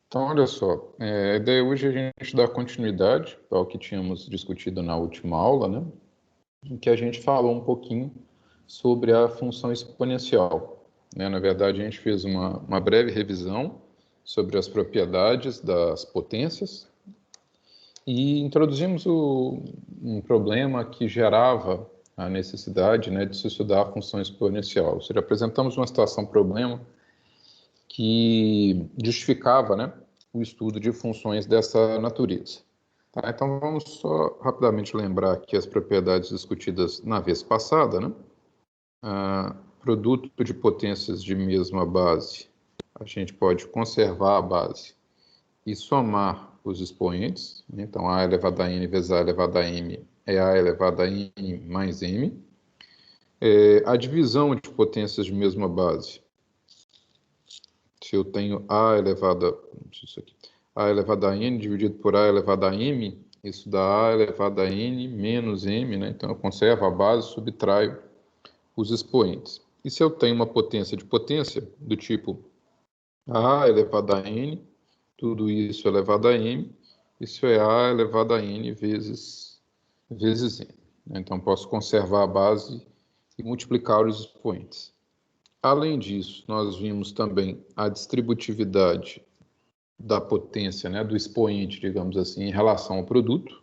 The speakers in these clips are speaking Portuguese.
Então, olha só, a ideia hoje é a gente dar continuidade ao que tínhamos discutido na última aula, né? Em que a gente falou um pouquinho sobre a função exponencial, né? Na verdade, a gente fez uma breve revisão sobre as propriedades das potências e introduzimos um problema que gerava a necessidade, né, de se estudar a função exponencial. Ou seja, apresentamos uma situação-problema que justificava, né, o estudo de funções dessa natureza. Tá? Então, vamos só rapidamente lembrar aqui as propriedades discutidas na vez passada, né? Produto de potências de mesma base, a gente pode conservar a base e somar os expoentes. Então, a elevado a n vezes a elevado a m é a elevado a n mais m. A divisão de potências de mesma base, se eu tenho a elevado a n dividido por a elevado a m, isso dá a elevado a n menos m, né? Então eu conservo a base, subtraio os expoentes. E se eu tenho uma potência de potência do tipo a elevado a n, tudo isso elevado a m, isso é a elevado a n vezes n. Então posso conservar a base e multiplicar os expoentes. Além disso, nós vimos também a distributividade da potência, né, do expoente, digamos assim, em relação ao produto.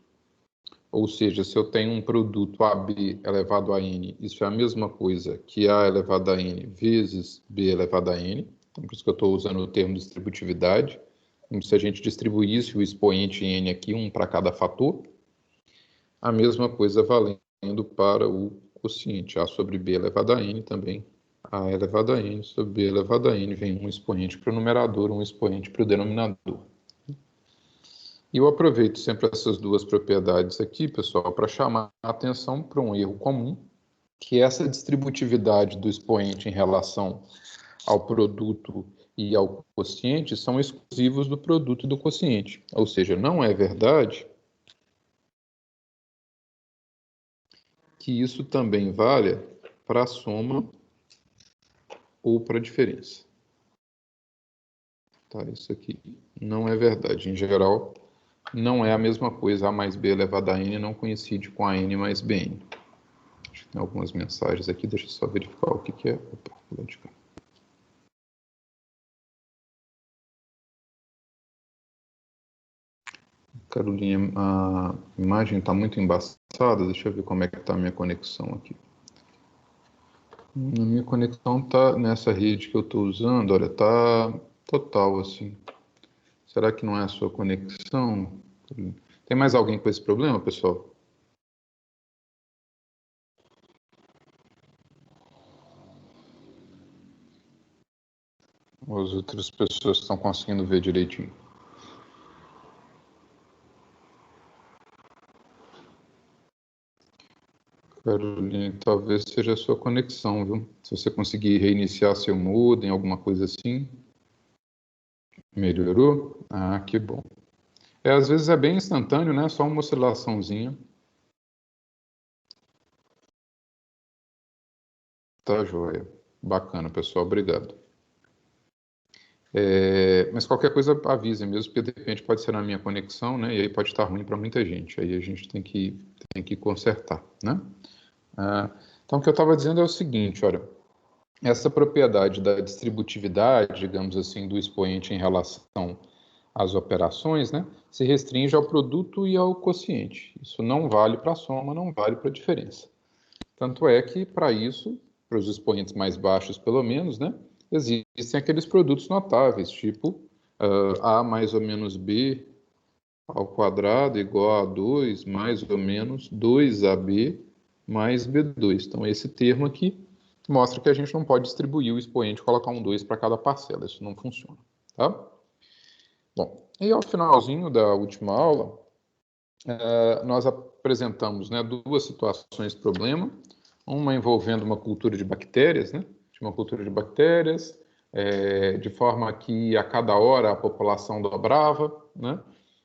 Ou seja, se eu tenho um produto AB elevado a n, isso é a mesma coisa que A elevado a n vezes B elevado a n. Então, por isso que eu estou usando o termo distributividade. Como se a gente distribuísse o expoente em n aqui, um para cada fator. A mesma coisa valendo para o quociente, A sobre B elevado a n também. A elevado a n sobre B elevado a n vem um expoente para o numerador, um expoente para o denominador. E eu aproveito sempre essas duas propriedades aqui, pessoal, para chamar a atenção para um erro comum, que é essa distributividade do expoente em relação ao produto e ao quociente são exclusivos do produto e do quociente. Ou seja, não é verdade que isso também valha para a soma ou para a diferença. Tá, isso aqui não é verdade. Em geral, não é a mesma coisa. A mais B elevado a n não coincide com a n mais bn. Acho que tem algumas mensagens aqui. Deixa eu só verificar o que é. Opa, vou lá de cá. Carolinha, a imagem está muito embaçada. Deixa eu ver como é que está a minha conexão aqui. A minha conexão está nessa rede que eu estou usando. Olha, está total assim. Será que não é a sua conexão? Tem mais alguém com esse problema, pessoal? Ou as outras pessoas estão conseguindo ver direitinho? Caroline, talvez seja a sua conexão, viu? Se você conseguir reiniciar seu modem, alguma coisa assim. Melhorou? Ah, que bom. Às vezes é bem instantâneo, né? Só uma oscilaçãozinha. Tá joia. Bacana, pessoal. Obrigado. Mas qualquer coisa avise mesmo, porque de repente pode ser na minha conexão, né? E aí pode estar ruim para muita gente. Aí a gente tem que consertar, né? Então, o que eu estava dizendo é o seguinte, olha. Essa propriedade da distributividade, digamos assim, do expoente em relação às operações, né, se restringe ao produto e ao quociente. Isso não vale para a soma, não vale para a diferença. Tanto é que, para isso, para os expoentes mais baixos, pelo menos, né, existem aqueles produtos notáveis, tipo A mais ou menos B ao quadrado igual a 2 mais ou menos 2AB mais B2. Então, esse termo aqui mostra que a gente não pode distribuir o expoente e colocar um 2 para cada parcela. Isso não funciona, tá? Bom, e ao finalzinho da última aula, nós apresentamos, né, duas situações de problema. Uma envolvendo uma cultura de bactérias, né? Uma cultura de bactérias, de forma que a cada hora a população dobrava, né?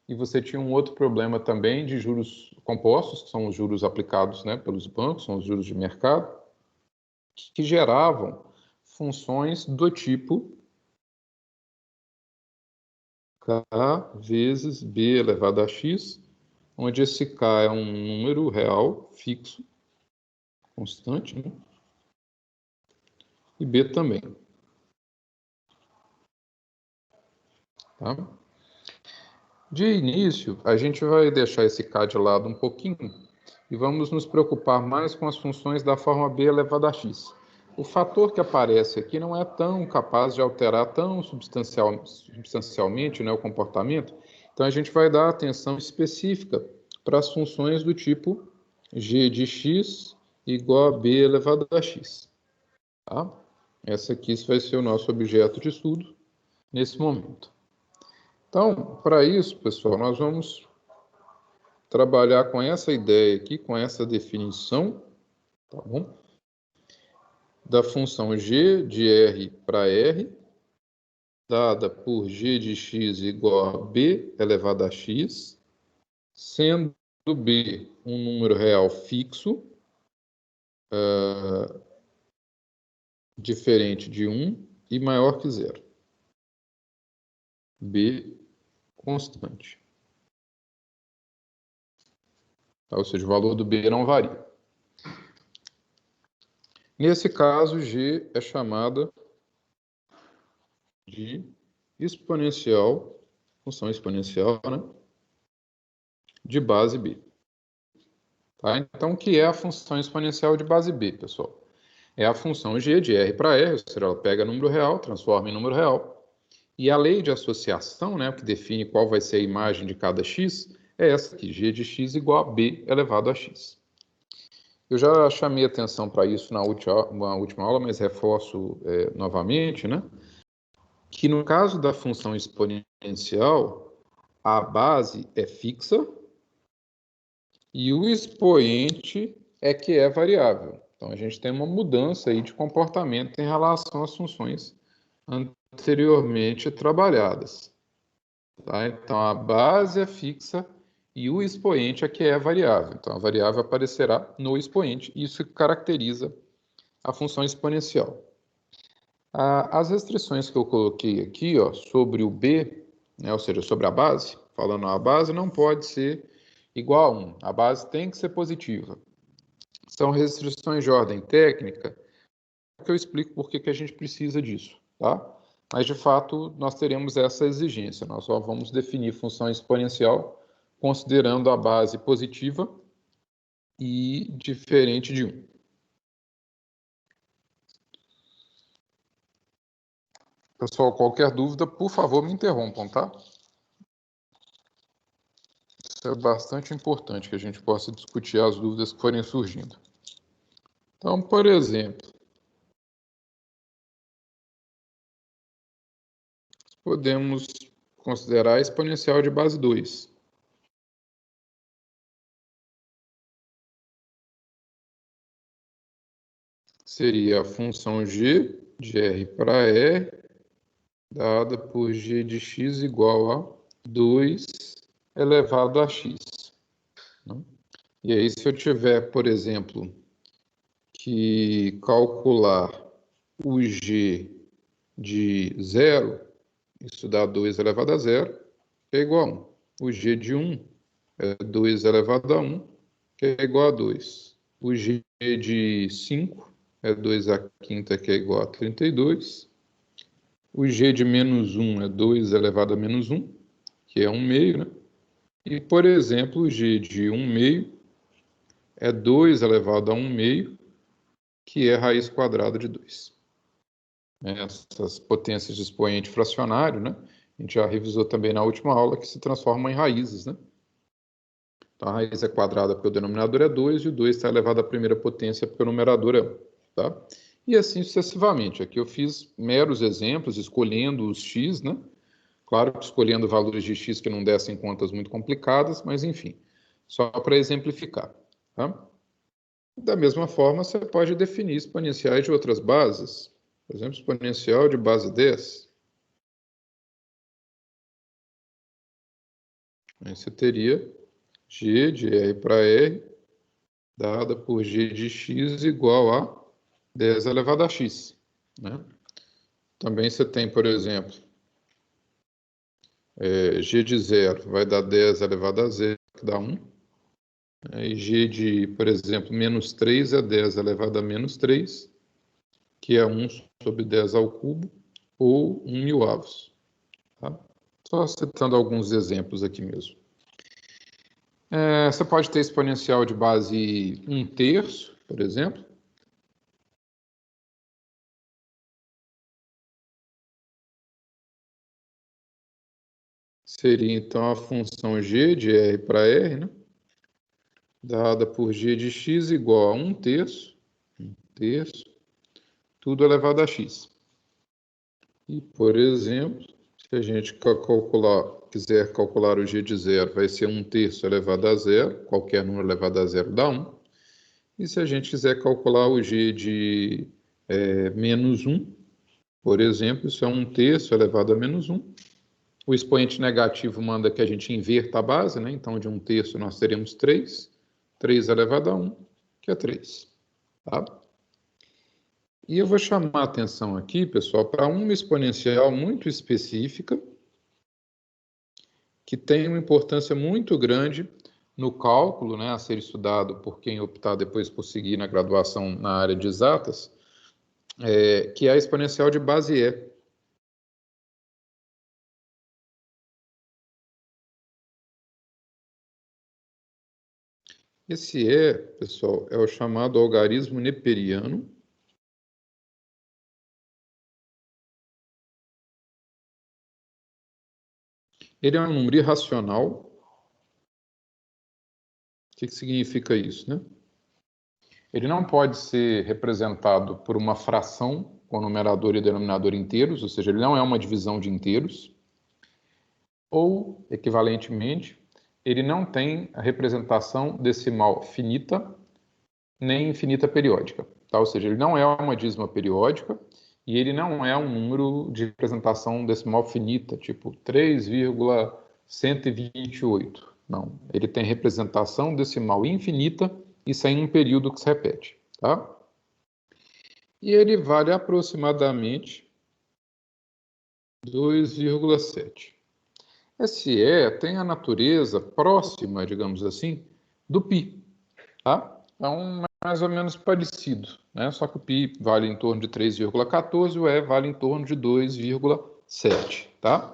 E você tinha um outro problema também de juros compostos, que são os juros aplicados, né, pelos bancos, são os juros de mercado, que geravam funções do tipo K vezes B elevado a x, onde esse K é um número real fixo, constante, né? E B também. Tá? De início, a gente vai deixar esse K de lado um pouquinho e vamos nos preocupar mais com as funções da forma B elevado a x. O fator que aparece aqui não é tão capaz de alterar tão substancialmente, né, o comportamento, então a gente vai dar atenção específica para as funções do tipo g de x igual a b elevado a x. Tá? Essa aqui vai ser o nosso objeto de estudo nesse momento. Então, para isso, pessoal, nós vamos trabalhar com essa ideia aqui, com essa definição, tá bom? Da função g de r para r, dada por g de x igual a b elevado a x, sendo b um número real fixo, diferente de 1 e maior que 0. B constante. Ou seja, o valor do B não varia. Nesse caso, G é chamada de exponencial, função exponencial, né, de base B. Tá? Então, o que é a função exponencial de base B, pessoal? É a função G de R para R, ou seja, ela pega número real, transforma em número real. E a lei de associação, né, que define qual vai ser a imagem de cada x, é essa aqui, G de x igual a B elevado a x. Eu já chamei atenção para isso na última aula, mas reforço novamente, né, que no caso da função exponencial, a base é fixa e o expoente é que é variável. Então, a gente tem uma mudança aí de comportamento em relação às funções anteriormente trabalhadas. Tá? Então, a base é fixa e o expoente é que é variável. Então, a variável aparecerá no expoente. Isso caracteriza a função exponencial. As restrições que eu coloquei aqui, ó, sobre o B, né, ou seja, sobre a base, falando a base não pode ser igual a 1. A base tem que ser positiva. São restrições de ordem técnica, que eu explico por que a gente precisa disso, tá? Mas, de fato, nós teremos essa exigência. Nós só vamos definir função exponencial considerando a base positiva e diferente de 1. Pessoal, qualquer dúvida, por favor, me interrompam, tá? Isso é bastante importante que a gente possa discutir as dúvidas que forem surgindo. Então, por exemplo, podemos considerar a exponencial de base 2. Seria a função g de r para r, dada por g de x igual a 2 elevado a x. E aí, se eu tiver, por exemplo, que calcular o g de 0, isso dá 2 elevado a 0, que é igual a 1. O g de 1 é 2 elevado a 1, que é igual a 2. O g de 5 é 2 a quinta, que é igual a 32. O g de menos 1 é 2 elevado a menos 1, que é 1 meio, né? E, por exemplo, o g de 1 meio é 2 elevado a 1 meio, que é raiz quadrada de 2. Essas potências de expoente fracionário, né? A gente já revisou também na última aula que se transformam em raízes, né? Então, a raiz é quadrada porque o denominador é 2 e o 2 está elevado à primeira potência porque o numerador é 1, tá? E assim sucessivamente. Aqui eu fiz meros exemplos, escolhendo os x, né? Claro que escolhendo valores de x que não dessem contas muito complicadas, mas enfim, só para exemplificar, tá? Da mesma forma, você pode definir exponenciais de outras bases. Por exemplo, exponencial de base 10. Aí você teria g de r para r, dada por g de x igual a 10 elevado a x. Né? Também você tem, por exemplo, g de 0 vai dar 10 elevado a 0, que dá 1. E g de, por exemplo, menos 3 é 10 elevado a menos 3, que é 1 sobre 10 ao cubo, ou 1 milavos. Tá? Só citando alguns exemplos aqui mesmo. Você pode ter exponencial de base 1/3, por exemplo. Seria, então, a função g de r para r, né? Dada por g de x igual a 1/3, tudo elevado a x. E, por exemplo, se a gente quiser calcular o g de 0, vai ser 1/3 elevado a 0, qualquer número elevado a 0 dá 1. E se a gente quiser calcular o g de menos 1, por exemplo, isso é 1/3 elevado a menos 1. O expoente negativo manda que a gente inverta a base, né? Então, de 1/3 nós teremos 3. 3 elevado a 1, que é 3. Tá? E eu vou chamar a atenção aqui, pessoal, para uma exponencial muito específica, que tem uma importância muito grande no cálculo, né, a ser estudado por quem optar depois por seguir na graduação na área de exatas, que é a exponencial de base E. Esse E, pessoal, é o chamado algarismo neperiano. Ele é um número irracional. O que significa isso, né? Ele não pode ser representado por uma fração com numerador e denominador inteiros, ou seja, ele não é uma divisão de inteiros. Ou, equivalentemente, ele não tem a representação decimal finita nem infinita periódica. Tá? Ou seja, ele não é uma dízima periódica e ele não é um número de representação decimal finita, tipo 3,128. Não, ele tem representação decimal infinita e sem um período que se repete. Tá? E ele vale aproximadamente 2,7. Esse E tem a natureza próxima, digamos assim, do π. Tá? Então, mais ou menos parecido, né? Só que o π vale em torno de 3,14 e o E vale em torno de 2,7. Tá?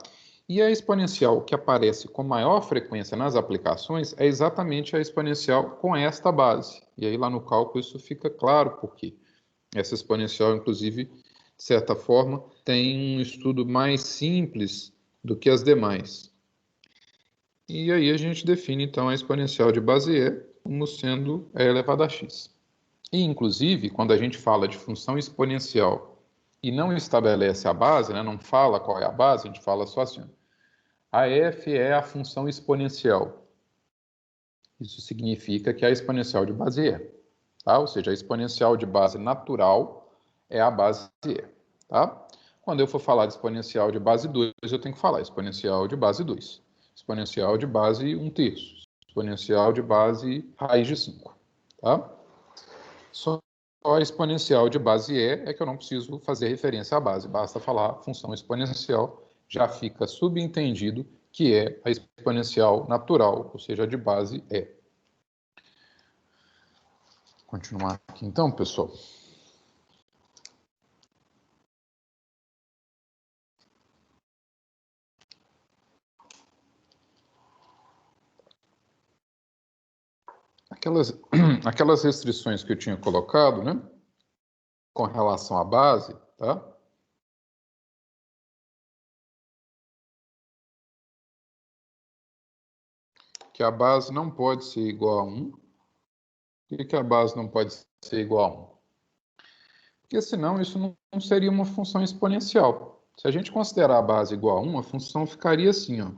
E a exponencial que aparece com maior frequência nas aplicações é exatamente a exponencial com esta base. E aí lá no cálculo isso fica claro por quê. Essa exponencial, inclusive, de certa forma, tem um estudo mais simples do que as demais. E aí a gente define, então, a exponencial de base E como sendo E elevado a x. E, inclusive, quando a gente fala de função exponencial e não estabelece a base, né, não fala qual é a base, a gente fala só assim, a f é a função exponencial. Isso significa que é a exponencial de base E. Tá? Ou seja, a exponencial de base natural é a base E. Tá? Quando eu for falar de exponencial de base 2, eu tenho que falar exponencial de base 2. Exponencial de base 1/3. Exponencial de base raiz de 5. Tá? Só a exponencial de base E é que eu não preciso fazer referência à base. Basta falar função exponencial, já fica subentendido que é a exponencial natural, ou seja, de base E. Continuar aqui então, pessoal. Aquelas restrições que eu tinha colocado, né, com relação à base, tá? Que a base não pode ser igual a 1. Por que a base não pode ser igual a 1? Porque senão isso não seria uma função exponencial. Se a gente considerar a base igual a 1, a função ficaria assim, ó.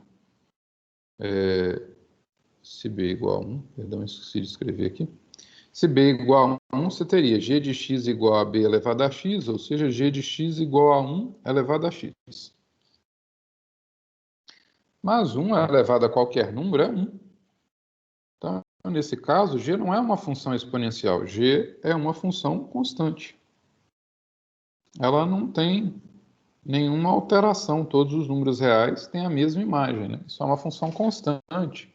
Se b igual a 1, perdão, esqueci de escrever aqui. Se b igual a 1, você teria g de x igual a b elevado a x, ou seja, g de x igual a 1 elevado a x. Mas 1 elevado a qualquer número é 1. Então, nesse caso, g não é uma função exponencial, g é uma função constante. Ela não tem nenhuma alteração, todos os números reais têm a mesma imagem, né? Isso é uma função constante,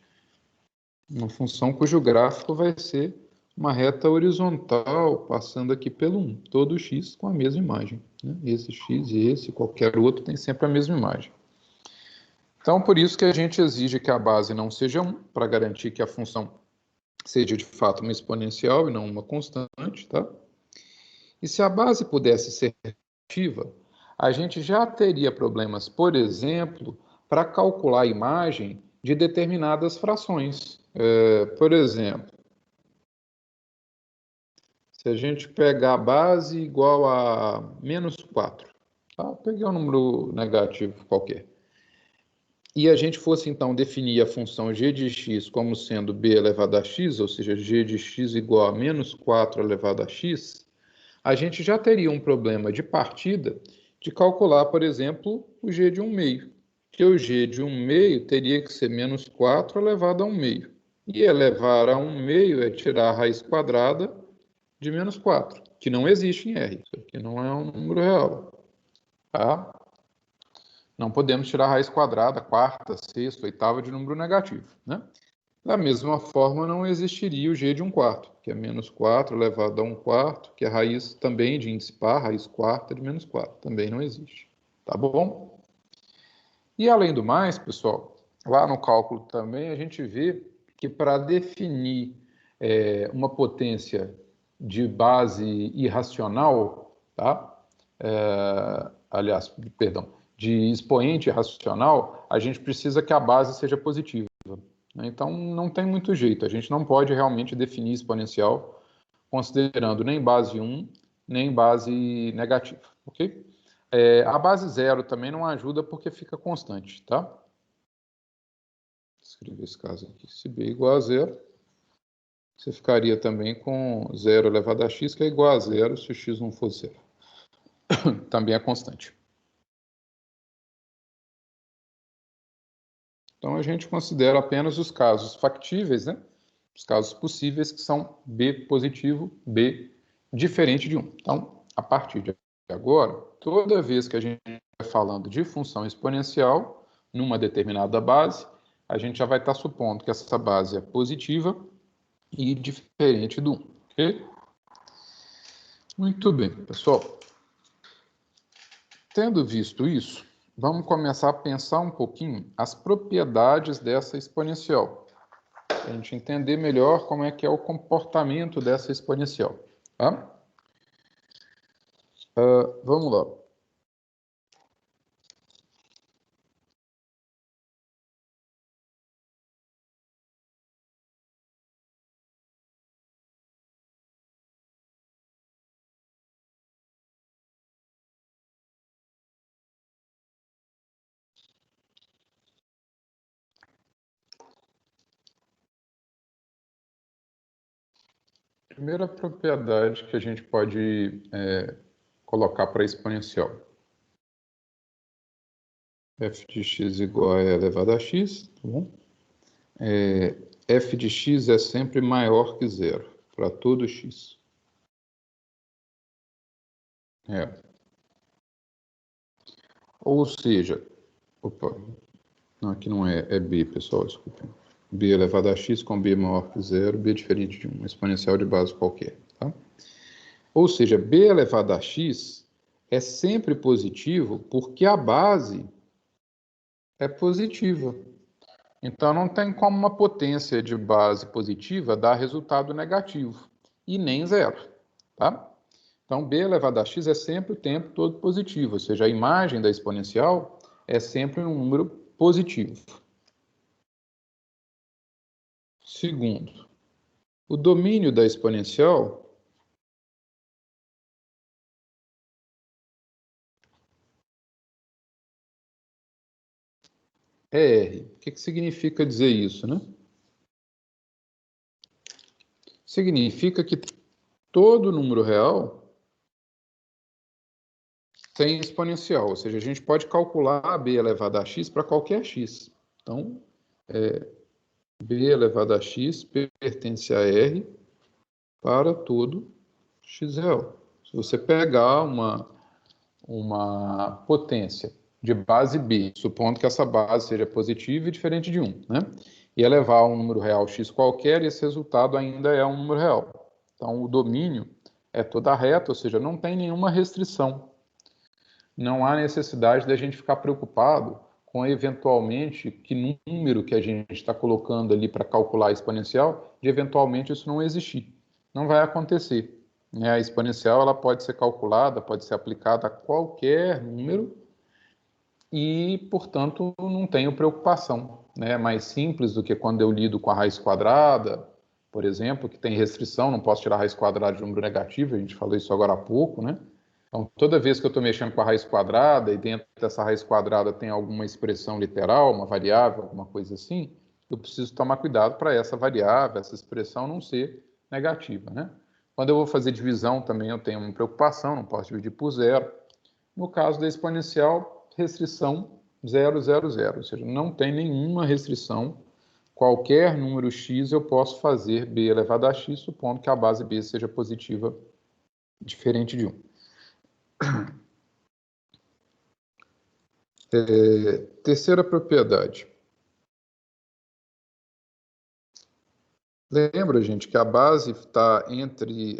uma função cujo gráfico vai ser uma reta horizontal, passando aqui pelo 1, todo x com a mesma imagem, né? Esse x e esse, qualquer outro, tem sempre a mesma imagem. Então, por isso que a gente exige que a base não seja 1, para garantir que a função seja de fato uma exponencial e não uma constante, tá? E se a base pudesse ser negativa, a gente já teria problemas, por exemplo, para calcular a imagem de determinadas frações. Por exemplo, se a gente pegar a base igual a menos 4, tá? Peguei um número negativo qualquer. E a gente fosse, então, definir a função g de x como sendo b elevado a x, ou seja, g de x igual a menos 4 elevado a x, a gente já teria um problema de partida de calcular, por exemplo, o g de 1 meio. Que o g de 1 meio teria que ser menos 4 elevado a 1 meio. E elevar a 1 meio é tirar a raiz quadrada de menos 4, que não existe em R. Isso aqui não é um número real. Tá? Não podemos tirar a raiz quadrada, quarta, sexta, oitava de número negativo, né? Da mesma forma, não existiria o g de 1 quarto, que é menos 4 elevado a 1 quarto, que é a raiz também de índice par, raiz quarta de menos 4. Também não existe. Tá bom? E além do mais, pessoal, lá no cálculo também a gente vê que para definir uma potência de base irracional, tá? De expoente irracional, a gente precisa que a base seja positiva. Então, não tem muito jeito. A gente não pode realmente definir exponencial considerando nem base 1, nem base negativa, ok? A base 0 também não ajuda porque fica constante, tá? Vou escrever esse caso aqui. Se b igual a 0, você ficaria também com 0 elevado a x, que é igual a 0 se o x não for 0. Também é constante. Então, a gente considera apenas os casos factíveis, né? Os casos possíveis que são B positivo, B diferente de 1. Então, a partir de agora, toda vez que a gente vai falando de função exponencial numa determinada base, a gente já vai estar supondo que essa base é positiva e diferente do 1. Ok? Muito bem, pessoal. Tendo visto isso, vamos começar a pensar um pouquinho as propriedades dessa exponencial, para a gente entender melhor como é que é o comportamento dessa exponencial. Tá? Vamos lá. Primeira propriedade que a gente pode colocar para a exponencial. F de x igual a e elevado a x, tá bom? F de x é sempre maior que zero, para todo x. Ou seja, opa, não, aqui não é b, pessoal, desculpem. B elevado a x com b maior que zero, b diferente de 1, uma exponencial de base qualquer, tá? Ou seja, b elevado a x é sempre positivo porque a base é positiva. Então, não tem como uma potência de base positiva dar resultado negativo, e nem zero, tá? Então, b elevado a x é sempre o tempo todo positivo, ou seja, a imagem da exponencial é sempre um número positivo. Segundo, o domínio da exponencial é R. O que significa dizer isso, né? Significa que todo número real tem exponencial, ou seja, a gente pode calcular b elevado a x para qualquer x. Então, b elevado a x pertence a R para todo x real. Se você pegar uma potência de base B, supondo que essa base seja positiva e diferente de 1, né? E elevar a um número real x qualquer, e esse resultado ainda é um número real. Então, o domínio é toda reta, ou seja, não tem nenhuma restrição. Não há necessidade de a gente ficar preocupado com, eventualmente, que número que a gente está colocando ali para calcular a exponencial, de eventualmente isso não existir. Não vai acontecer. Né? A exponencial ela pode ser calculada, pode ser aplicada a qualquer número e, portanto, não tenho preocupação. Né? É mais simples do que quando eu lido com a raiz quadrada, por exemplo, que tem restrição, não posso tirar a raiz quadrada de número negativo, a gente falou isso agora há pouco, né? Então, toda vez que eu estou mexendo com a raiz quadrada e dentro dessa raiz quadrada tem alguma expressão literal, uma variável, alguma coisa assim, eu preciso tomar cuidado para essa variável, essa expressão não ser negativa, né? Quando eu vou fazer divisão também eu tenho uma preocupação, não posso dividir por zero. No caso da exponencial, restrição 0, 0, 0, ou seja, não tem nenhuma restrição. Qualquer número x eu posso fazer b elevado a x, supondo que a base b seja positiva diferente de 1. Terceira propriedade. Lembra, gente, que a base está entre...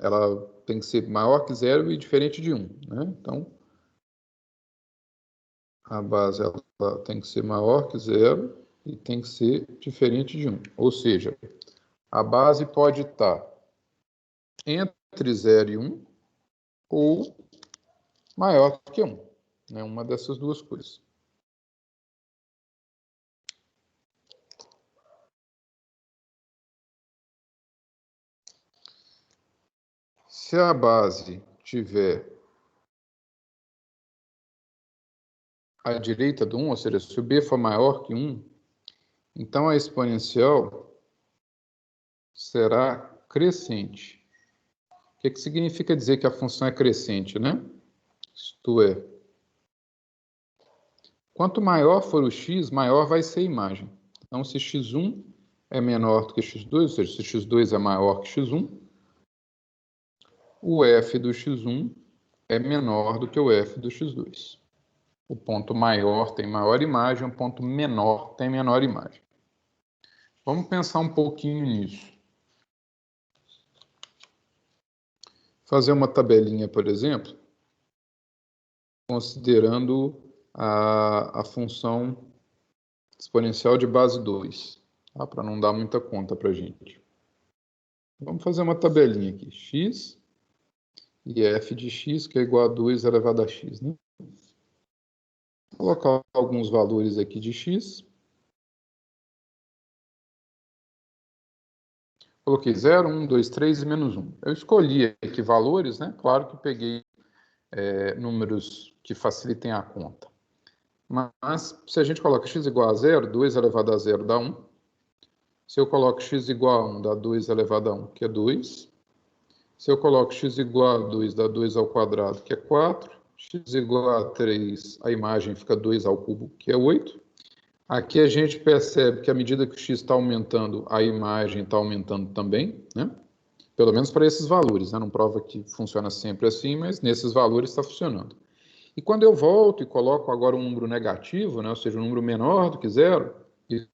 ela tem que ser maior que 0 e diferente de 1. Né? Então, a base ela tem que ser maior que 0 e tem que ser diferente de 1. Ou seja, a base pode estar entre 0 e 1 ou maior que 1. Né? Uma dessas duas coisas. Se a base tiver à direita do 1, ou seja, se o b for maior que 1, então a exponencial será crescente. O que significa dizer que a função é crescente, né? Isto é, quanto maior for o x, maior vai ser a imagem. Então, se x1 é menor do que x2, ou seja, se x2 é maior que x1, o f do x1 é menor do que o f do x2. O ponto maior tem maior imagem, o ponto menor tem menor imagem. Vamos pensar um pouquinho nisso. Fazer uma tabelinha, por exemplo, considerando a função exponencial de base 2, tá? Para não dar muita conta para a gente. Vamos fazer uma tabelinha aqui, x e f de x, que é igual a 2 elevado a x. Né? Vou colocar alguns valores aqui de x. Coloquei 0, 1, 2, 3 e menos 1. Eu escolhi aqui valores, né? Claro que peguei números que facilitem a conta. Mas, se a gente coloca x igual a 0, 2 elevado a 0 dá 1. Se eu coloco x igual a 1, dá 2 elevado a 1, que é 2. Se eu coloco x igual a 2, dá 2 ao quadrado, que é 4. X igual a 3, a imagem fica 2 ao cubo, que é 8. Aqui a gente percebe que à medida que o x está aumentando, a imagem está aumentando também, né? Pelo menos para esses valores, né? Não prova que funciona sempre assim, mas nesses valores está funcionando. E quando eu volto e coloco agora um número negativo, né? Ou seja, um número menor do que 0,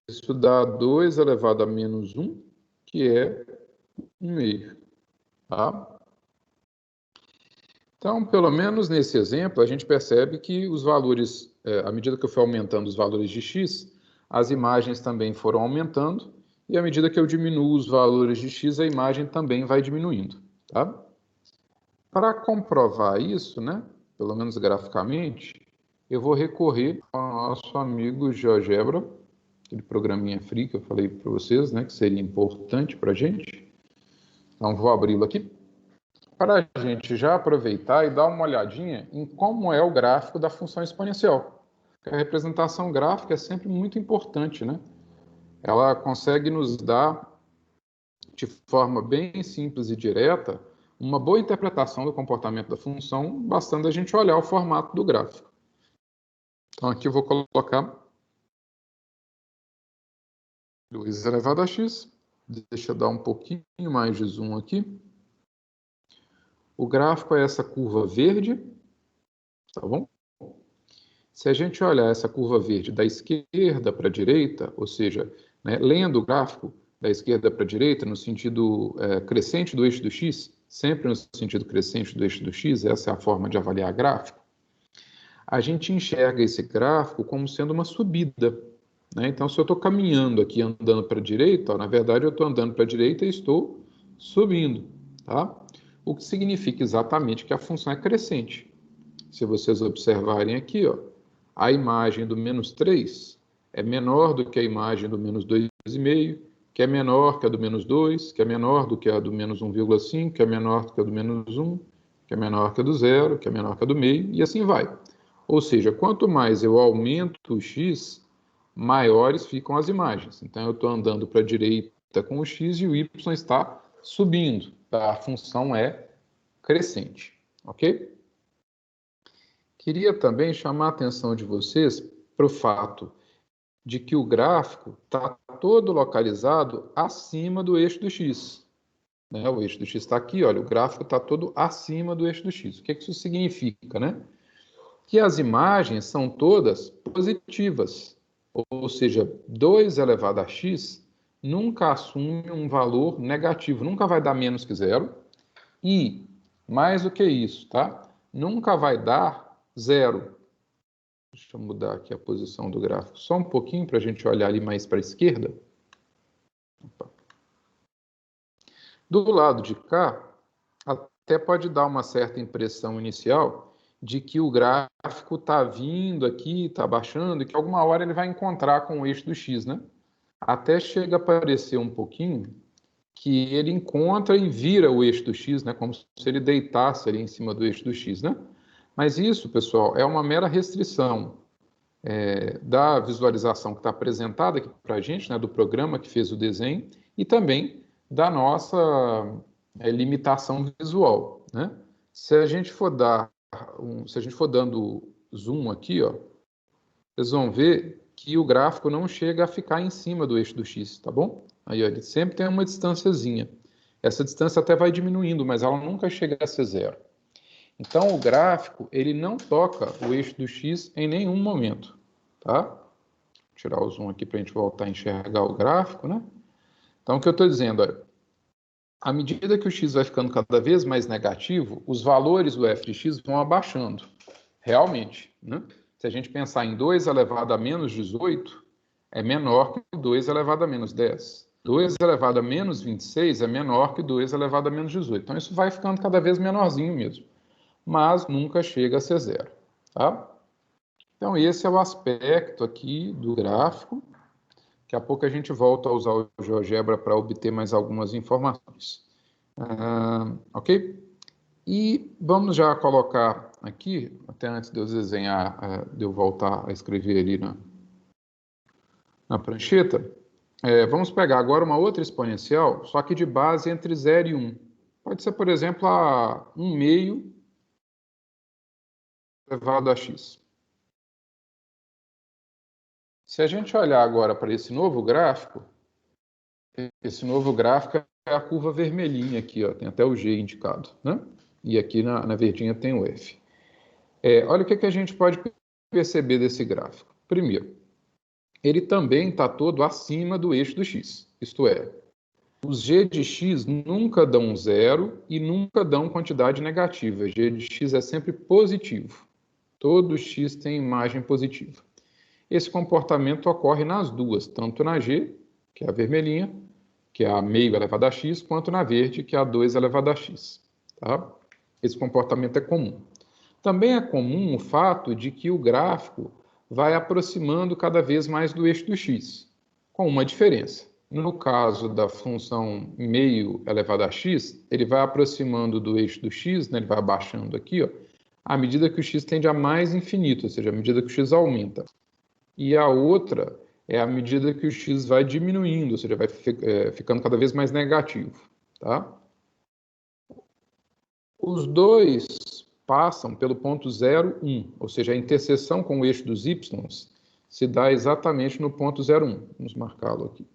isso dá 2 elevado a menos 1, que é 1/2. Tá? Então, pelo menos nesse exemplo, a gente percebe que os valores, à medida que eu fui aumentando os valores de x, as imagens também foram aumentando, e à medida que eu diminuo os valores de x, a imagem também vai diminuindo. Tá? Para comprovar isso, né, pelo menos graficamente, eu vou recorrer ao nosso amigo GeoGebra, aquele programinha free que eu falei para vocês, né, que seria importante para a gente. Então, vou abri-lo aqui, para a gente já aproveitar e dar uma olhadinha em como é o gráfico da função exponencial. A representação gráfica é sempre muito importante, né? Ela consegue nos dar, de forma bem simples e direta, uma boa interpretação do comportamento da função, bastando a gente olhar o formato do gráfico. Então, aqui eu vou colocar 2 elevado a x. Deixa eu dar um pouquinho mais de zoom aqui. O gráfico é essa curva verde, tá bom? Se a gente olhar essa curva verde da esquerda para a direita, ou seja, né, lendo o gráfico da esquerda para a direita, no sentido crescente do eixo do x, sempre no sentido crescente do eixo do x, essa é a forma de avaliar gráfico, a gente enxerga esse gráfico como sendo uma subida. Né? Então, se eu estou caminhando aqui, andando para a direita, ó, na verdade eu estou andando para a direita e estou subindo. Tá? O que significa exatamente que a função é crescente. Se vocês observarem aqui, ó, a imagem do menos 3 é menor do que a imagem do menos 2,5, que é menor que a do menos 2, que é menor do que a do menos 1,5, que é menor do que a do menos 1, que é menor que a do 0, que é menor que a do meio, e assim vai. Ou seja, quanto mais eu aumento o x, maiores ficam as imagens. Então, eu estou andando para a direita com o x e o y está subindo. Tá? A função é crescente, ok? Queria também chamar a atenção de vocês para o fato de que o gráfico está todo localizado acima do eixo do x. Né? O eixo do x está aqui, olha, o gráfico está todo acima do eixo do x. O que isso significa? Né? Que as imagens são todas positivas, ou seja, 2 elevado a x nunca assume um valor negativo, nunca vai dar menos que zero, e, mais do que isso, tá? Nunca vai dar zero. Deixa eu mudar aqui a posição do gráfico só um pouquinho para a gente olhar ali mais para a esquerda. Opa. Do lado de cá, até pode dar uma certa impressão inicial de que o gráfico está vindo aqui, está baixando, e que alguma hora ele vai encontrar com o eixo do x, né? Até chega a parecer um pouquinho que ele encontra e vira o eixo do x, né? Como se ele deitasse ali em cima do eixo do x, né? Mas isso, pessoal, é uma mera restrição da visualização que está apresentada aqui para a gente, né, do programa que fez o desenho, e também da nossa limitação visual. Né? Se a gente for dando zoom aqui, ó, vocês vão ver que o gráfico não chega a ficar em cima do eixo do x, tá bom? Aí ó, ele sempre tem uma distânciazinha. Essa distância até vai diminuindo, mas ela nunca chega a ser zero. Então, o gráfico, ele não toca o eixo do x em nenhum momento, tá? Vou tirar o zoom aqui para a gente voltar a enxergar o gráfico, né? Então, o que eu estou dizendo é, à medida que o x vai ficando cada vez mais negativo, os valores do f de x vão abaixando, realmente, né? Se a gente pensar em 2 elevado a menos 18, é menor que 2 elevado a menos 10. 2 elevado a menos 26 é menor que 2 elevado a menos 18. Então, isso vai ficando cada vez menorzinho mesmo, mas nunca chega a ser zero, tá? Então, esse é o aspecto aqui do gráfico. Daqui a pouco a gente volta a usar o GeoGebra para obter mais algumas informações. Ok? E vamos já colocar aqui, até antes de eu desenhar, de eu voltar a escrever ali na prancheta, vamos pegar agora uma outra exponencial, só que de base entre 0 e 1. Pode ser, por exemplo, a 1 meio elevado a x. Se a gente olhar agora para esse novo gráfico é a curva vermelhinha aqui, ó, tem até o G indicado, né? E aqui na verdinha tem o F. Olha o que a gente pode perceber desse gráfico. Primeiro, ele também está todo acima do eixo do x, isto é, os g de x nunca dão zero e nunca dão quantidade negativa. G de x é sempre positivo. Todo x tem imagem positiva. Esse comportamento ocorre nas duas, tanto na G, que é a vermelhinha, que é a meio elevado a x, quanto na verde, que é a 2 elevado a x. Tá? Esse comportamento é comum. Também é comum o fato de que o gráfico vai aproximando cada vez mais do eixo do x, com uma diferença. No caso da função meio elevado a x, ele vai aproximando do eixo do x, né, ele vai abaixando aqui, ó, à medida que o x tende a mais infinito, ou seja, à medida que o x aumenta. E a outra é à medida que o x vai diminuindo, ou seja, vai ficando cada vez mais negativo. Tá? Os dois passam pelo ponto 0, 1, ou seja, a interseção com o eixo dos y se dá exatamente no ponto 0, 1. Vamos marcá-lo aqui.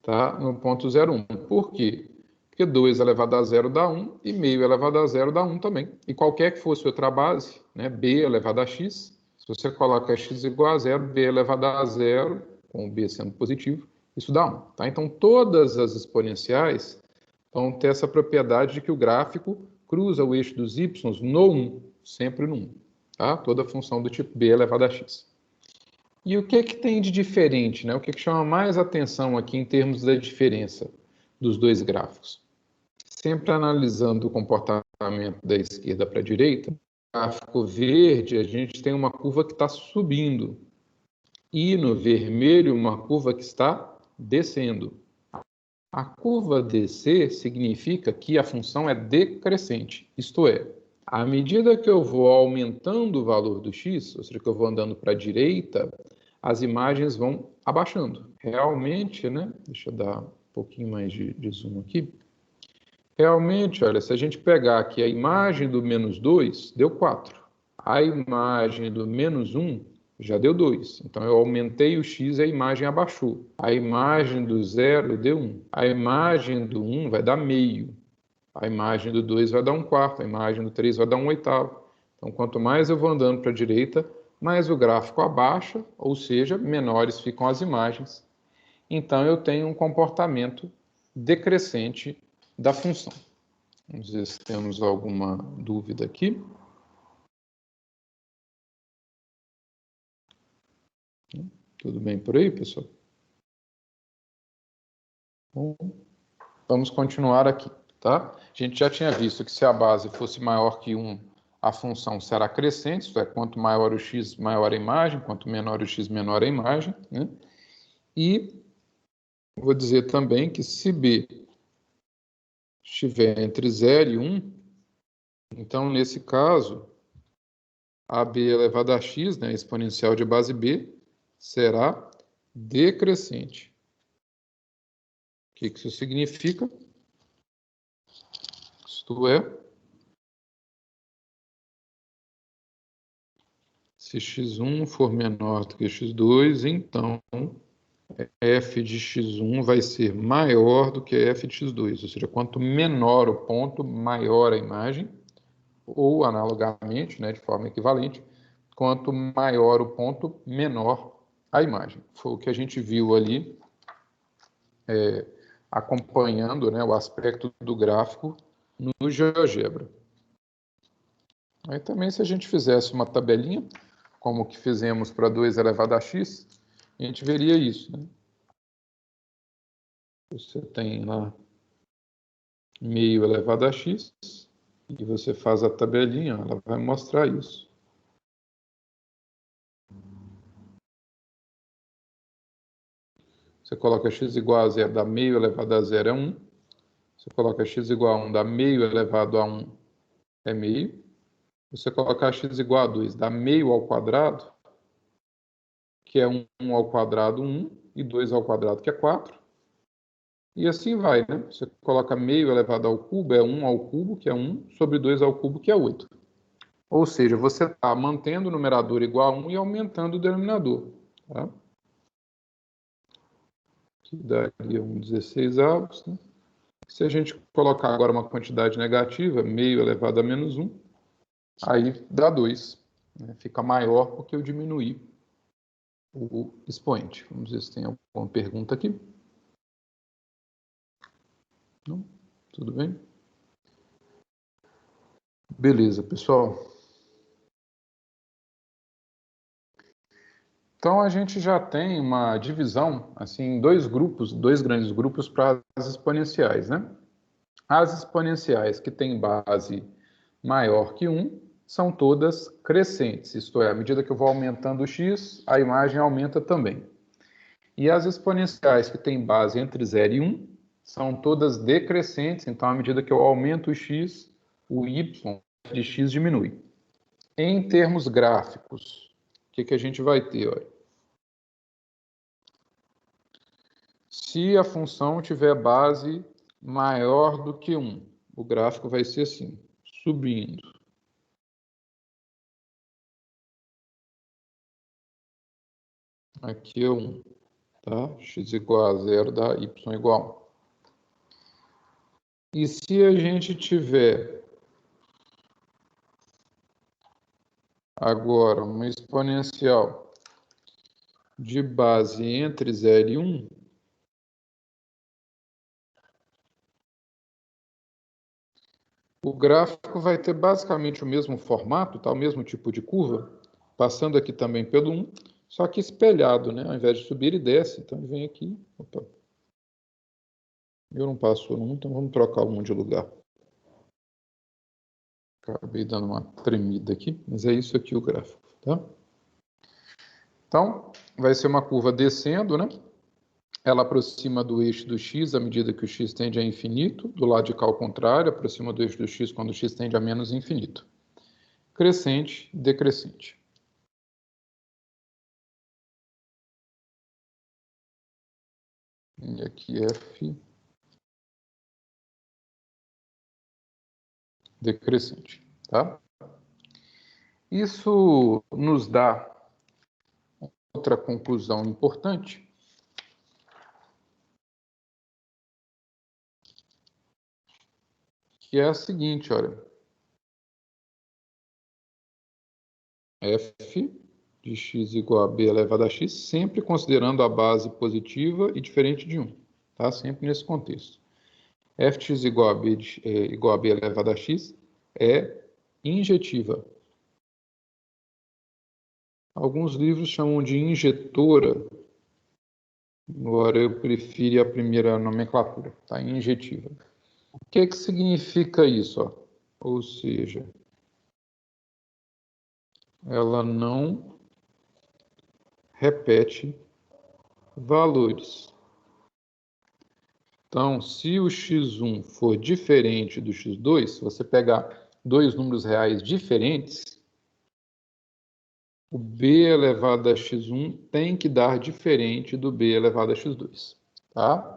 Tá? No ponto 0, 1. Por quê? porque 2 elevado a 0 dá 1, e meio elevado a 0 dá 1 também. E qualquer que fosse outra base, né, b elevado a x, se você coloca x igual a 0, b elevado a 0, com o b sendo positivo, isso dá 1. Tá? Então, todas as exponenciais vão ter essa propriedade de que o gráfico cruza o eixo dos y no 1, sempre no 1. Tá? Toda função do tipo b elevado a x. E o que tem de diferente, né? O que chama mais atenção aqui em termos da diferença dos dois gráficos? Sempre analisando o comportamento da esquerda para a direita, no gráfico verde a gente tem uma curva que está subindo e no vermelho uma curva que está descendo. A curva descer significa que a função é decrescente, isto é, à medida que eu vou aumentando o valor do x, ou seja, que eu vou andando para a direita, as imagens vão abaixando. Realmente, né? Deixa eu dar um pouquinho mais de zoom aqui. Realmente, olha, se a gente pegar aqui a imagem do menos 2, deu 4. A imagem do menos 1 já deu 2. Então, eu aumentei o x e a imagem abaixou. A imagem do 0 deu 1. A imagem do 1 vai dar meio. A imagem do 2 vai dar 1/4. A imagem do 3 vai dar 1/8. Então, quanto mais eu vou andando para a direita, mais o gráfico abaixa, ou seja, menores ficam as imagens. Então, eu tenho um comportamento decrescente da função. Vamos ver se temos alguma dúvida aqui. Tudo bem por aí, pessoal? Bom, vamos continuar aqui, tá? A gente já tinha visto que se a base fosse maior que 1, a função será crescente, isto é, quanto maior o x, maior a imagem, quanto menor o x, menor a imagem, né? E vou dizer também que se b estiver entre 0 e 1, então, nesse caso, AB elevado a x, né, exponencial de base b, será decrescente. O que isso significa? Isto é, se x1 for menor do que x2, então f de x1 vai ser maior do que f de x2. Ou seja, quanto menor o ponto, maior a imagem, ou analogamente, né, de forma equivalente, quanto maior o ponto, menor a imagem. Foi o que a gente viu ali, acompanhando, né, o aspecto do gráfico no GeoGebra. Aí também, se a gente fizesse uma tabelinha, como que fizemos para 2 elevado a x, a gente veria isso, né? Você tem lá meio elevado a x, e você faz a tabelinha, ela vai mostrar isso. Você coloca x igual a 0, dá meio elevado a 0 é 1. Você coloca x igual a 1, dá meio elevado a 1 é meio. Você colocar x igual a 2, dá meio ao quadrado, que é 1 ao quadrado, 1, e 2 ao quadrado, que é 4. E assim vai, né? Você coloca meio elevado ao cubo, é 1 ao cubo, que é 1, sobre 2 ao cubo, que é 8. Ou seja, você está mantendo o numerador igual a 1 e aumentando o denominador. Tá? Que daria 16 avos. Né? Se a gente colocar agora uma quantidade negativa, meio elevado a menos 1, aí dá 2. Né? Fica maior porque eu diminuí o expoente. Vamos ver se tem alguma pergunta aqui. Não? Tudo bem? Beleza, pessoal. Então, a gente já tem uma divisão, assim, em dois grupos, dois grandes grupos para as exponenciais, né? As exponenciais que têm base maior que 1 são todas crescentes, isto é, à medida que eu vou aumentando o x, a imagem aumenta também. E as exponenciais que têm base entre 0 e 1 são todas decrescentes, então, à medida que eu aumento o x, o y de x diminui. Em termos gráficos, o que a gente vai ter? Olha? Se a função tiver base maior do que 1, o gráfico vai ser assim, subindo. Aqui é 1, tá? X igual a 0 dá y igual a 1. E se a gente tiver agora uma exponencial de base entre 0 e 1, o gráfico vai ter basicamente o mesmo formato, tá? O mesmo tipo de curva, passando aqui também pelo 1, só que espelhado, né? Ao invés de subir, ele desce. Então, ele vem aqui. Opa. Eu não passo no 1, então vamos trocar o 1 de lugar. Acabei dando uma tremida aqui, mas é isso aqui o gráfico, tá? Então, vai ser uma curva descendo, né? Ela aproxima do eixo do x à medida que o x tende a infinito, do lado de cá ao contrário, aproxima do eixo do x quando o x tende a menos infinito. Crescente, decrescente. E aqui f decrescente, tá? Isso nos dá outra conclusão importante, que é a seguinte, olha. F de x igual a b elevado a x, sempre considerando a base positiva e diferente de 1, tá? Sempre nesse contexto. F de x igual a b elevado a x é injetiva. Alguns livros chamam de injetora, agora eu prefiro a primeira nomenclatura, tá? Injetiva. O que significa isso? Ó? Ou seja, ela não repete valores. Então, se o x1 for diferente do x2, se você pegar dois números reais diferentes, o b elevado a x1 tem que dar diferente do b elevado a x2, tá?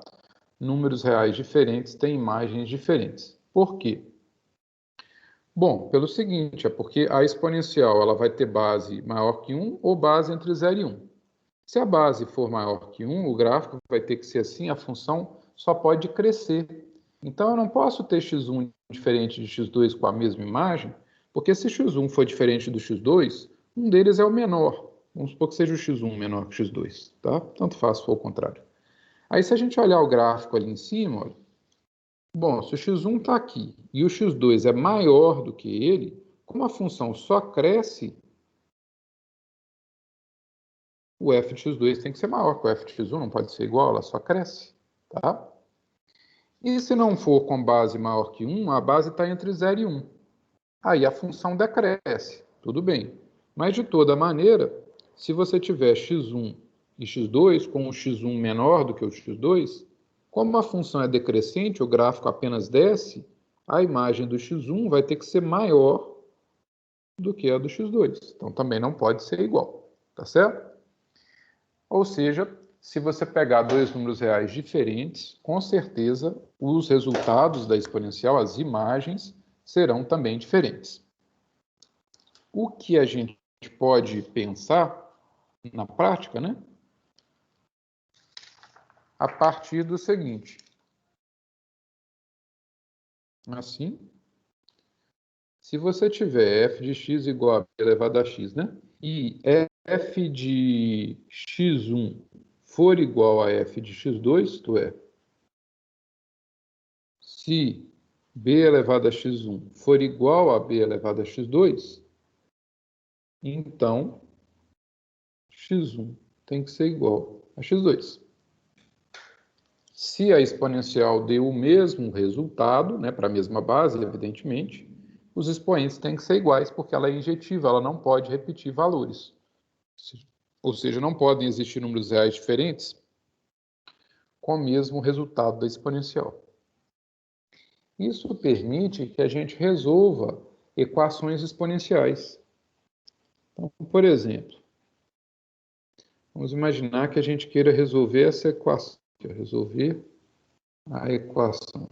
Números reais diferentes têm imagens diferentes. Por quê? Bom, pelo seguinte, é porque a exponencial ela vai ter base maior que 1 ou base entre 0 e 1. Se a base for maior que 1, o gráfico vai ter que ser assim, a função só pode crescer. Então, eu não posso ter x1 diferente de x2 com a mesma imagem, porque se x1 for diferente do x2, um deles é o menor. Vamos supor que seja o x1 menor que o x2, tá? Tanto faz se for o contrário. Aí, se a gente olhar o gráfico ali em cima, olha, bom, se o x1 está aqui e o x2 é maior do que ele, como a função só cresce, o f de x2 tem que ser maior que o f de x1, não pode ser igual, ela só cresce, tá? E se não for com base maior que 1, a base está entre 0 e 1. Aí a função decresce, tudo bem. Mas de toda maneira, se você tiver x1 e x2 com o x1 menor do que o x2, como a função é decrescente, o gráfico apenas desce, a imagem do x1 vai ter que ser maior do que a do x2. Então também não pode ser igual, tá certo? Ou seja, se você pegar dois números reais diferentes, com certeza os resultados da exponencial, as imagens, serão também diferentes. O que a gente pode pensar na prática, né? A partir do seguinte. Assim, se você tiver f de x igual a b elevado a x, né? E f de x1 for igual a f de x2, isto é, se b elevado a x1 for igual a b elevado a x2, então x1 tem que ser igual a x2. Se a exponencial deu o mesmo resultado, né, para a mesma base, evidentemente, os expoentes têm que ser iguais, porque ela é injetiva, ela não pode repetir valores. Ou seja, não podem existir números reais diferentes com o mesmo resultado da exponencial. Isso permite que a gente resolva equações exponenciais. Então, por exemplo, vamos imaginar que a gente queira resolver essa equação. Resolver a equação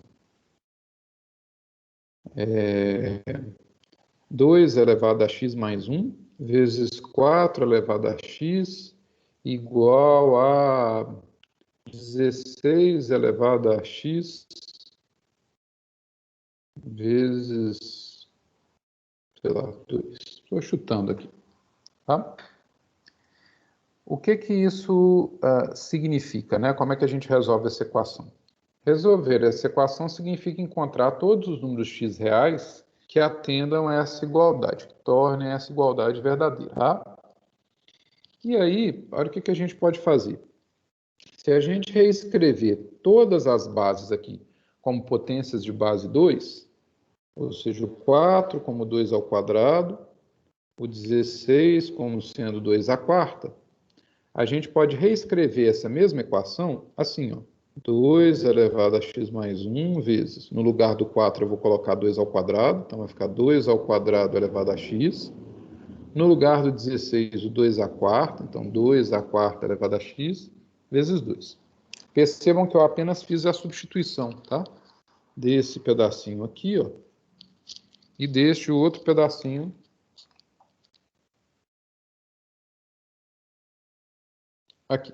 2 elevado a x mais 1 vezes 4 elevado a x igual a 16 elevado a x vezes, sei lá, 2. Estou chutando aqui, tá? O que que isso significa, né? Como é que a gente resolve essa equação? Resolver essa equação significa encontrar todos os números x reais que atendam a essa igualdade, que tornem essa igualdade verdadeira, tá? E aí, olha o que que a gente pode fazer. Se a gente reescrever todas as bases aqui como potências de base 2, ou seja, o 4 como 2 ao quadrado, o 16 como sendo 2 à quarta, a gente pode reescrever essa mesma equação assim, ó. 2 elevado a x mais 1 vezes, no lugar do 4 eu vou colocar 2 ao quadrado, então vai ficar 2 ao quadrado elevado a x. No lugar do 16, o 2 à quarta, então 2 à quarta elevado a x, vezes 2. Percebam que eu apenas fiz a substituição, tá? Desse pedacinho aqui, ó, e deste outro pedacinho aqui.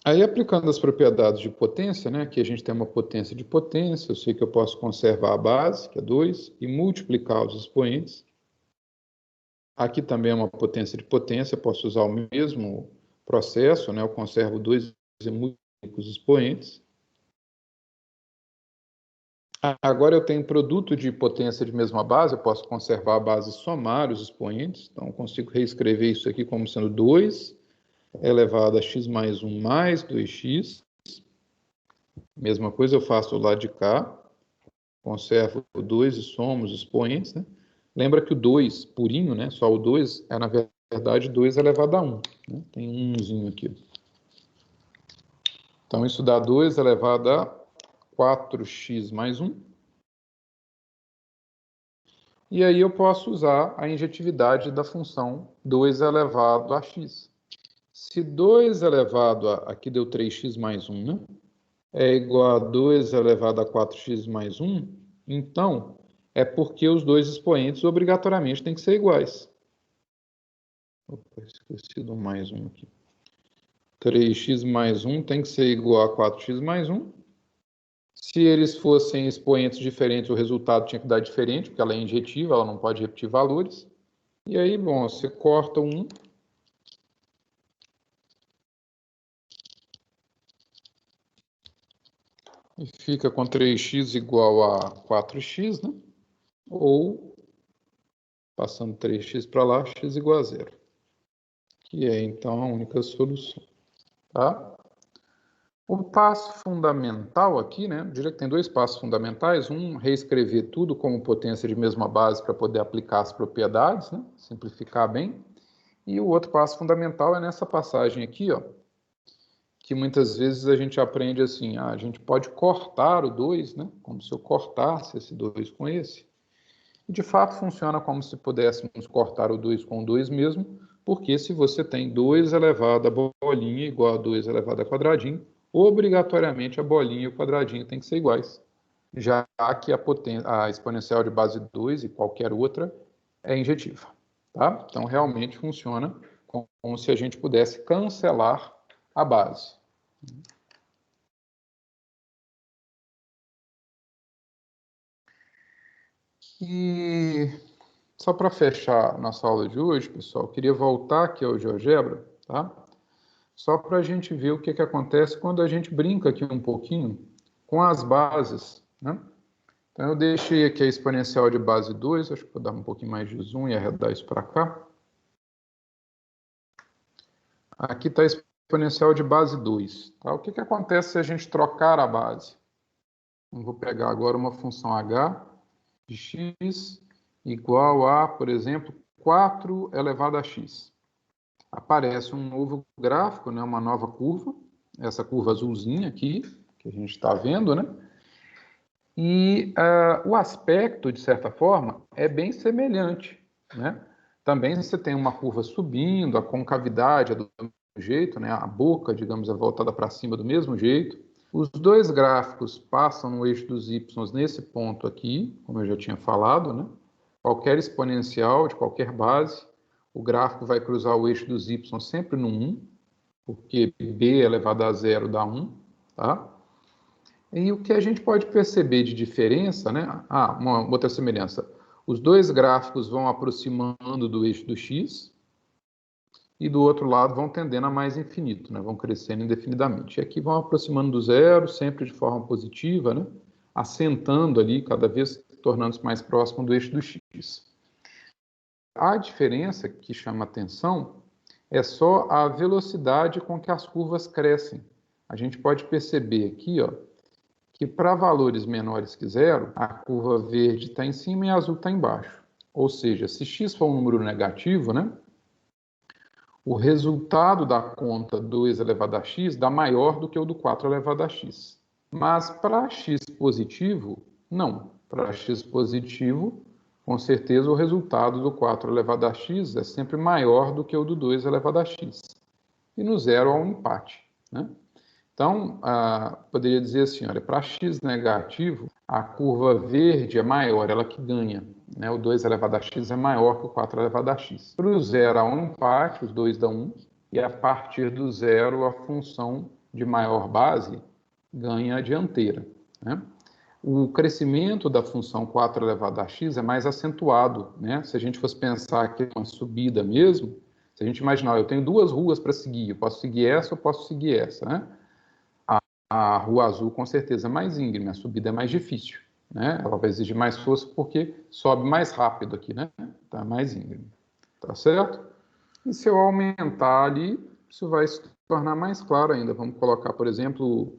Aí, aplicando as propriedades de potência, né? Aqui a gente tem uma potência de potência, eu sei que eu posso conservar a base, que é 2, e multiplicar os expoentes. Aqui também é uma potência de potência, eu posso usar o mesmo processo, né? Eu conservo 2 e multiplico os expoentes. Agora eu tenho produto de potência de mesma base, eu posso conservar a base e somar os expoentes, então eu consigo reescrever isso aqui como sendo 2 elevado a x mais 1 mais 2x. Mesma coisa eu faço do lado de cá, conservo o 2 e somo os expoentes, né? Lembra que o 2 purinho, né? Só o 2 é, na verdade, 2 elevado a 1. Né? Tem um 1zinho aqui. Então, isso dá 2 elevado a 4x mais 1. E aí eu posso usar a injetividade da função 2 elevado a x. Se 2 elevado a... Aqui deu 3x mais 1, né? É igual a 2 elevado a 4x mais 1, então é porque os dois expoentes obrigatoriamente têm que ser iguais. Opa, esqueci do mais 1 aqui. 3x mais 1 tem que ser igual a 4x mais 1. Se eles fossem expoentes diferentes, o resultado tinha que dar diferente, porque ela é injetiva, ela não pode repetir valores. E aí, bom, você corta um. E fica com 3x igual a 4x, né? Ou, passando 3x para lá, x igual a 0. Que é, então, a única solução. Tá? O passo fundamental aqui, né? Eu diria que tem 2 passos fundamentais. Um, reescrever tudo como potência de mesma base para poder aplicar as propriedades, né? Simplificar bem. E o outro passo fundamental é nessa passagem aqui, ó, que muitas vezes a gente aprende assim, a gente pode cortar o 2, né? Como se eu cortasse esse 2 com esse. E de fato funciona como se pudéssemos cortar o 2 com o 2 mesmo, porque se você tem 2 elevado a bolinha igual a 2 elevado a quadradinho, obrigatoriamente a bolinha e o quadradinho têm que ser iguais, já que a exponencial de base 2 e qualquer outra é injetiva. Tá? Então, realmente funciona como se a gente pudesse cancelar a base. E só para fechar nossa aula de hoje, pessoal, queria voltar aqui ao GeoGebra, tá? Só para a gente ver o que acontece quando a gente brinca aqui um pouquinho com as bases, né? Então, eu deixei aqui a exponencial de base 2, acho que vou dar um pouquinho mais de zoom e arredar isso para cá. Aqui está a exponencial de base 2. Tá? O que acontece se a gente trocar a base? Eu vou pegar agora uma função h de x igual a, por exemplo, 4 elevado a x. Aparece um novo gráfico, né, uma nova curva, essa curva azulzinha aqui, que a gente está vendo, né? E o aspecto, de certa forma, é bem semelhante, né? Também você tem uma curva subindo, a concavidade é do mesmo jeito, né? A boca, digamos, é voltada para cima do mesmo jeito. Os dois gráficos passam no eixo dos y nesse ponto aqui, como eu já tinha falado, né? Qualquer exponencial de qualquer base, o gráfico vai cruzar o eixo dos y sempre no 1, porque b elevado a zero dá 1, tá? E o que a gente pode perceber de diferença, né? Uma outra semelhança. Os dois gráficos vão aproximando do eixo do x, e do outro lado vão tendendo a mais infinito, né? Vão crescendo indefinidamente. E aqui vão aproximando do zero, sempre de forma positiva, né? Assentando ali, cada vez tornando-se mais próximo do eixo do x. A diferença que chama atenção é só a velocidade com que as curvas crescem. A gente pode perceber aqui, ó, que para valores menores que zero, a curva verde está em cima e a azul está embaixo. Ou seja, se x for um número negativo, né, o resultado da conta 2 elevado a x dá maior do que o do 4 elevado a x. Mas para x positivo, não. Para x positivo, com certeza o resultado do 4 elevado a x é sempre maior do que o do 2 elevado a x. E no zero há um empate, né? Então, poderia dizer assim, olha, para x negativo, a curva verde é maior, ela que ganha, né? O 2 elevado a x é maior que o 4 elevado a x. Para o zero há um empate, os dois dão 1, e a partir do zero a função de maior base ganha a dianteira, né? O crescimento da função 4 elevado a x é mais acentuado, né? Se a gente fosse pensar que é uma subida mesmo, se a gente imaginar, eu tenho duas ruas para seguir, eu posso seguir essa ou posso seguir essa, né? A rua azul, com certeza, é mais íngreme, a subida é mais difícil, né? Ela vai exigir mais força porque sobe mais rápido aqui, né? Tá mais íngreme, tá certo? E se eu aumentar ali, isso vai se tornar mais claro ainda. Vamos colocar, por exemplo,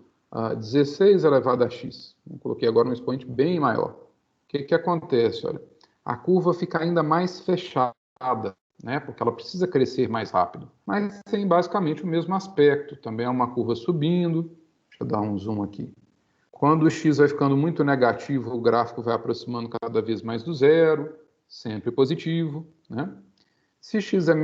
16 elevado a x. Eu coloquei agora um expoente bem maior. O que acontece? Olha, a curva fica ainda mais fechada, né? Porque ela precisa crescer mais rápido. Mas tem basicamente o mesmo aspecto. Também é uma curva subindo. Deixa eu dar um zoom aqui. Quando o x vai ficando muito negativo, o gráfico vai aproximando cada vez mais do zero, sempre positivo, né? Se x é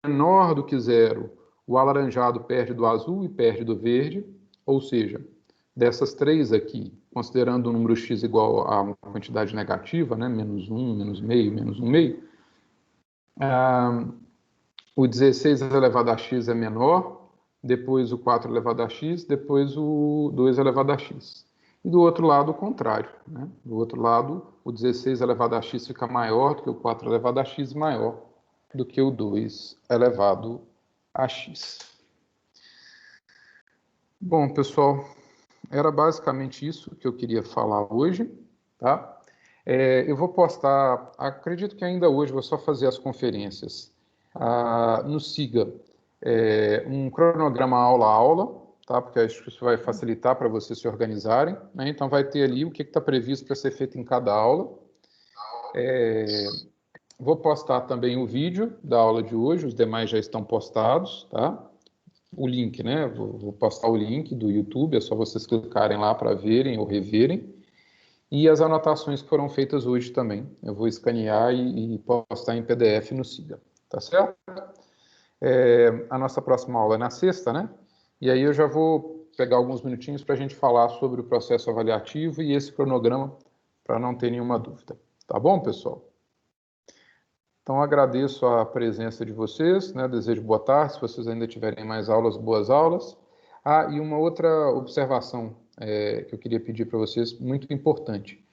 menor do que zero, o alaranjado perde do azul e perde do verde, ou seja, dessas três aqui, considerando o número x igual a uma quantidade negativa, né, menos 1, menos meio, menos 1 meio, o 16 elevado a x é menor, depois o 4 elevado a x, depois o 2 elevado a x. E do outro lado, o contrário, né? Do outro lado, o 16 elevado a x fica maior do que o 4 elevado a x, maior do que o 2 elevado a x. Bom, pessoal, era basicamente isso que eu queria falar hoje, tá? Eu vou postar, acredito que ainda hoje, vou só fazer as conferências. No SIGA, um cronograma aula-aula, tá? Porque acho que isso vai facilitar para vocês se organizarem, né? Então, vai ter ali o que está previsto para ser feito em cada aula. Vou postar também o vídeo da aula de hoje, os demais já estão postados, tá? O link, né? Vou postar o link do YouTube, é só vocês clicarem lá para verem ou reverem. E as anotações que foram feitas hoje também. Eu vou escanear e postar em PDF no SIGA, tá certo? A nossa próxima aula é na sexta, né? E aí eu já vou pegar alguns minutinhos para a gente falar sobre o processo avaliativo e esse cronograma, para não ter nenhuma dúvida. Tá bom, pessoal? Então, agradeço a presença de vocês, né? Desejo boa tarde, se vocês ainda tiverem mais aulas, boas aulas. E uma outra observação que eu queria pedir para vocês, muito importante.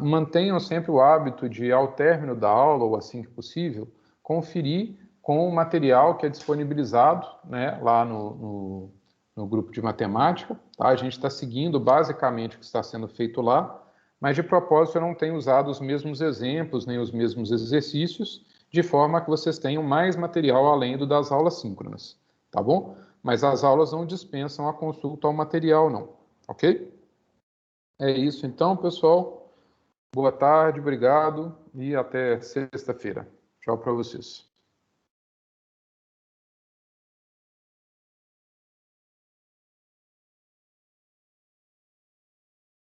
Mantenham sempre o hábito de, ao término da aula, ou assim que possível, conferir com o material que é disponibilizado, né, lá no grupo de matemática. Tá? A gente está seguindo basicamente o que está sendo feito lá, mas de propósito eu não tenho usado os mesmos exemplos, nem os mesmos exercícios, de forma que vocês tenham mais material além do das aulas síncronas, tá bom? Mas as aulas não dispensam a consulta ao material, não, ok? É isso então, pessoal. Boa tarde, obrigado e até sexta-feira. Tchau para vocês.